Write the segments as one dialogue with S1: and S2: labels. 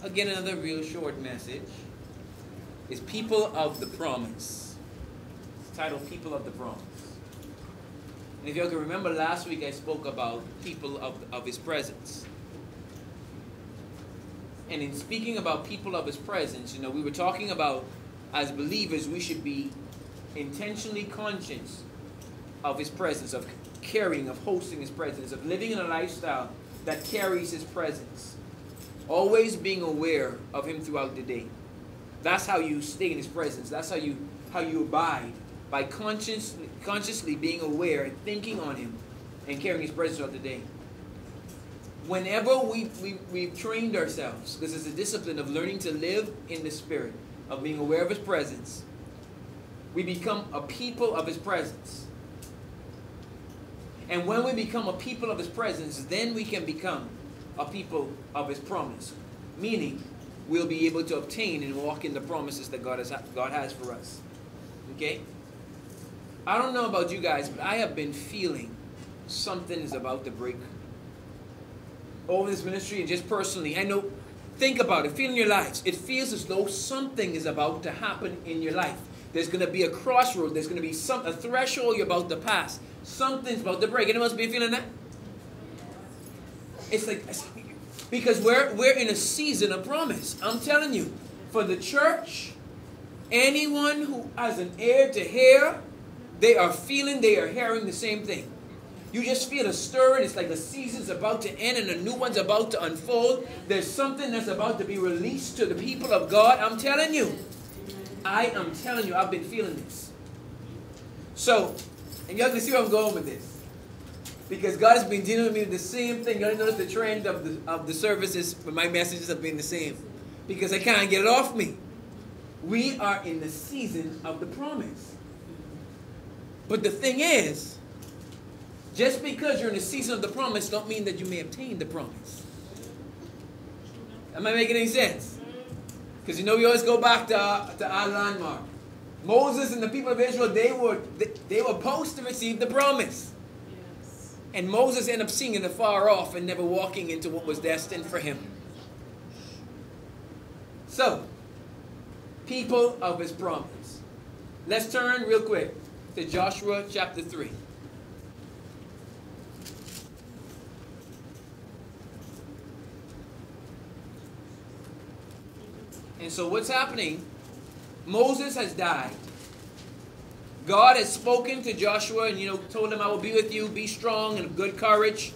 S1: Again, another real short message is People of the Promise. It's titled People of the Promise. And if you can remember, last week I spoke about people of His presence. And in speaking about people of His presence, we were talking about, as believers, we should be intentionally conscious of His presence, of carrying, of hosting His presence, of living in a lifestyle that carries His presence. Always being aware of Him throughout the day. That's how you stay in His presence. That's how you abide, by consciously being aware and thinking on Him and carrying His presence throughout the day. Whenever we've trained ourselves, this is a discipline of learning to live in the Spirit, of being aware of His presence, we become a people of His presence. And when we become a people of His presence, then we can become a people of His promise. Meaning, we'll be able to obtain and walk in the promises that God has for us. Okay? I don't know about you guys, but I have been feeling something is about to break over this ministry and just personally. I know, think about it, feel in your lives. It feels as though something is about to happen in your life. There's going to be a crossroad. There's going to be a threshold you're about to pass. Something's about to break. Anyone else be feeling that? It's like, because we're in a season of promise. I'm telling you, for the church, anyone who has an ear to hear, they are hearing the same thing. You just feel a stirring. It's like the season's about to end and a new one's about to unfold. There's something that's about to be released to the people of God. I'm telling you. I am telling you, I've been feeling this. So, and you have to see where I'm going with this. Because God has been dealing with me with the same thing. You notice the trend of the services, but my messages have been the same. Because I can't get it off me. We are in the season of the promise. But the thing is, just because you're in the season of the promise don't mean that you may obtain the promise. Am I making any sense? Because we always go back to our landmark. Moses and the people of Israel, they were supposed to receive the promise. Yes. And Moses ended up seeing it afar off and never walking into what was destined for him. So, people of His promise. Let's turn real quick to Joshua chapter 3. And so what's happening? Moses has died. God has spoken to Joshua and told him, I will be with you, be strong and of good courage.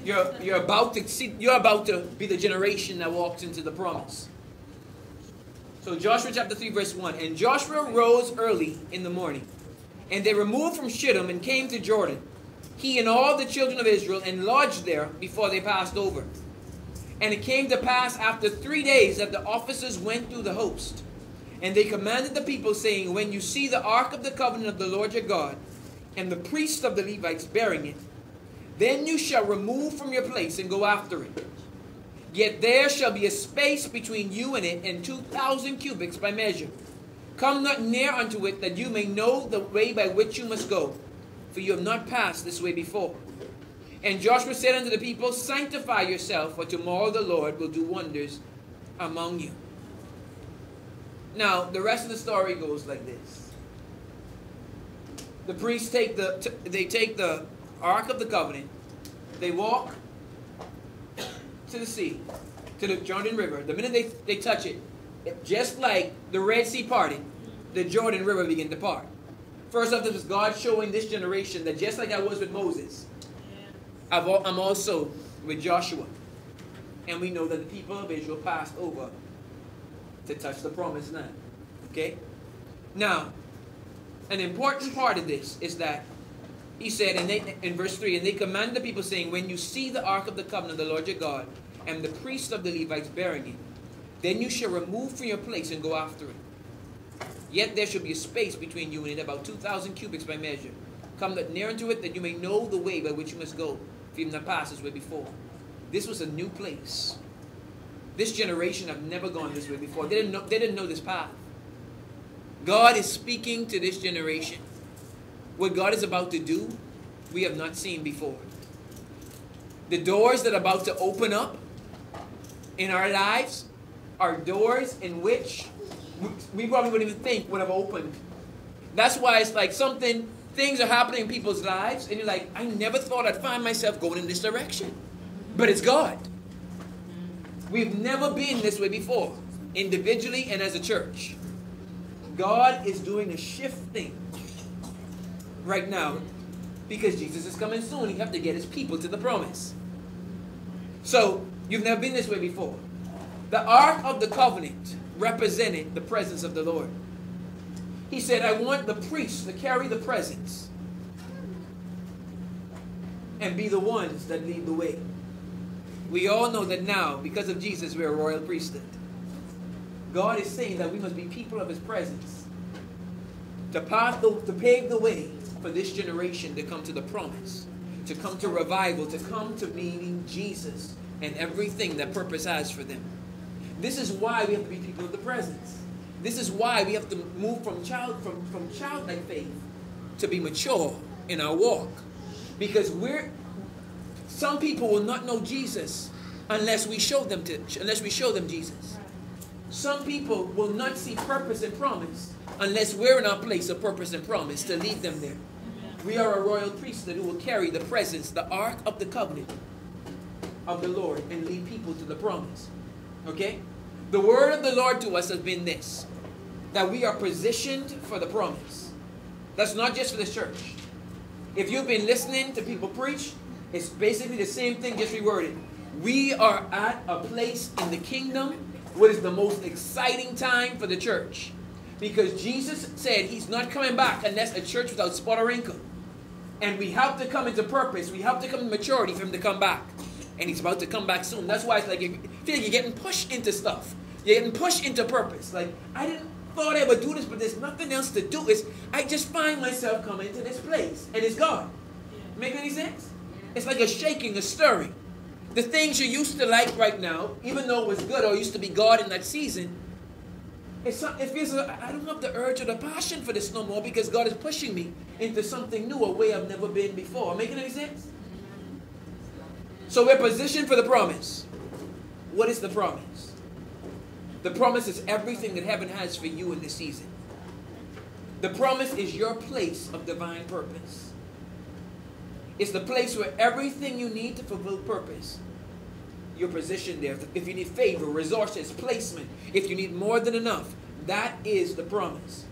S1: You're about to be the generation that walks into the promise. So Joshua chapter 3 verse 1. And Joshua rose early in the morning, and they removed from Shittim and came to Jordan, he and all the children of Israel, and lodged there before they passed over. And it came to pass after 3 days that the officers went through the host. And they commanded the people, saying, when you see the ark of the covenant of the Lord your God, and the priests of the Levites bearing it, then you shall remove from your place and go after it. Yet there shall be a space between you and it, and 2,000 cubits by measure. Come not near unto it, that you may know the way by which you must go, for you have not passed this way before. And Joshua said unto the people, sanctify yourself, for tomorrow the Lord will do wonders among you. Now, the rest of the story goes like this. The priests take the Ark of the Covenant. They walk to the sea, to the Jordan River. The minute they touch it, just like the Red Sea parted, the Jordan River began to part. First off, this was God showing this generation that just like I was with Moses, I'm also with Joshua. And we know that the people of Israel passed over to touch the promised land. Okay? Now, an important part of this is that he said in verse 3, and they command the people, saying, when you see the ark of the covenant of the Lord your God, and the priests of the Levites bearing it, then you shall remove from your place and go after it. Yet there shall be a space between you and it, about 2,000 cubits by measure. Come not near unto it, that you may know the way by which you must go, for you have not passed this way before. This was a new place. This generation have never gone this way before. They didn't know this path. God is speaking to this generation. What God is about to do, we have not seen before. The doors that are about to open up in our lives, are doors in which we probably wouldn't even think would have opened. That's why it's like things are happening in people's lives, and you're like, I never thought I'd find myself going in this direction. But it's God. We've never been this way before, individually and as a church. God is doing a shifting right now because Jesus is coming soon. He have to get his people to the promise. So, you've never been this way before. The Ark of the Covenant represented the presence of the Lord. He said, I want the priests to carry the presence and be the ones that lead the way. We all know that now, because of Jesus, we're a royal priesthood. God is saying that we must be people of his presence to pave the way for this generation to come to the promise, to come to revival, to come to meeting Jesus and everything that purpose has for them. This is why we have to be people of the presence. This is why we have to move from childlike faith to be mature in our walk. Because some people will not know Jesus unless we show them Jesus. Some people will not see purpose and promise unless we're in our place of purpose and promise to lead them there. We are a royal priesthood who will carry the presence, the Ark of the Covenant of the Lord, and lead people to the promise. Okay? The word of the Lord to us has been this, that we are positioned for the promise. That's not just for the church. If you've been listening to people preach, it's basically the same thing, just reworded. We are at a place in the kingdom what is the most exciting time for the church. Because Jesus said he's not coming back unless a church without spot or wrinkle. And we have to come into purpose. We have to come to maturity for him to come back. And he's about to come back soon. That's why it's like you feel like you're getting pushed into stuff. You're getting pushed into purpose. Like, I didn't thought I would do this, but there's nothing else to do. I just find myself coming to this place. And it's God. Make any sense? It's like a shaking, a stirring. The things you used to like right now, even though it was good or used to be God in that season, it feels like I don't have the urge or the passion for this no more because God is pushing me into something new, a way I've never been before. Making any sense? So we're positioned for the promise. What is the promise? The promise is everything that heaven has for you in this season. The promise is your place of divine purpose. It's the place where everything you need to fulfill purpose, you're positioned there. If you need favor, resources, placement, if you need more than enough, that is the promise.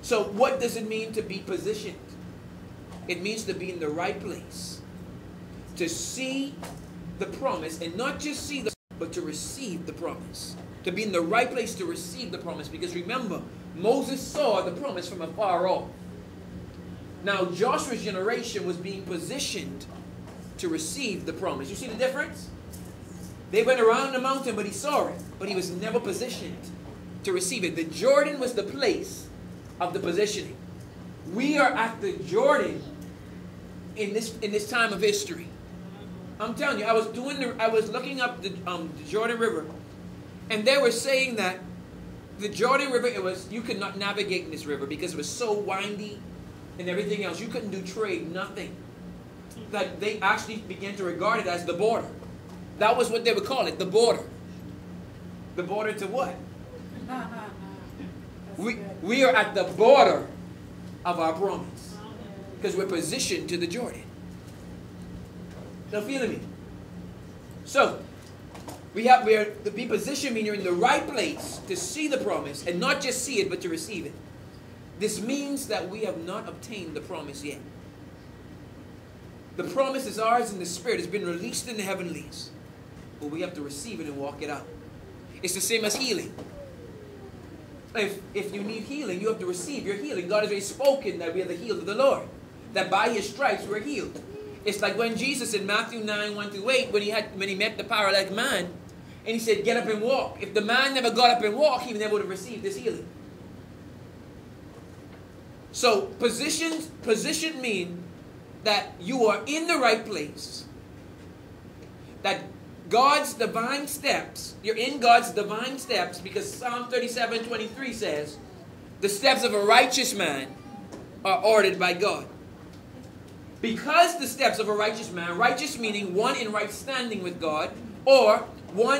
S1: So what does it mean to be positioned? It means to be in the right place, to see the promise, and not just see the but to receive the promise. To be in the right place to receive the promise. Because remember, Moses saw the promise from afar off. Now, Joshua's generation was being positioned to receive the promise. You see the difference? They went around the mountain, but he saw it. But he was never positioned to receive it. The Jordan was the place of the positioning. We are at the Jordan in this time of history. I'm telling you, I was looking up the Jordan River, and they were saying that the Jordan River, you could not navigate in this river because it was so windy and everything else. You couldn't do trade, nothing. That they actually began to regard it as the border. That was what they would call it, the border. The border to what? We are at the border of our promise because we're positioned to the Jordan. Now, feeling me? So, we are to be positioned, meaning you're in the right place to see the promise, and not just see it, but to receive it. This means that we have not obtained the promise yet. The promise is ours in the Spirit. It's been released in the heavenlies. But we have to receive it and walk it out. It's the same as healing. If you need healing, you have to receive your healing. God has already spoken that we are the healed of the Lord. That by his stripes we're healed. It's like when Jesus in Matthew 9, 1-8, when he met the paralytic man, and he said, get up and walk. If the man never got up and walked, he never would have received this healing. So position mean that you are in the right place. That God's divine steps, you're in God's divine steps, because Psalm 37:23 says, the steps of a righteous man are ordered by God. Because the steps of a righteous man, righteous meaning one in right standing with God, or one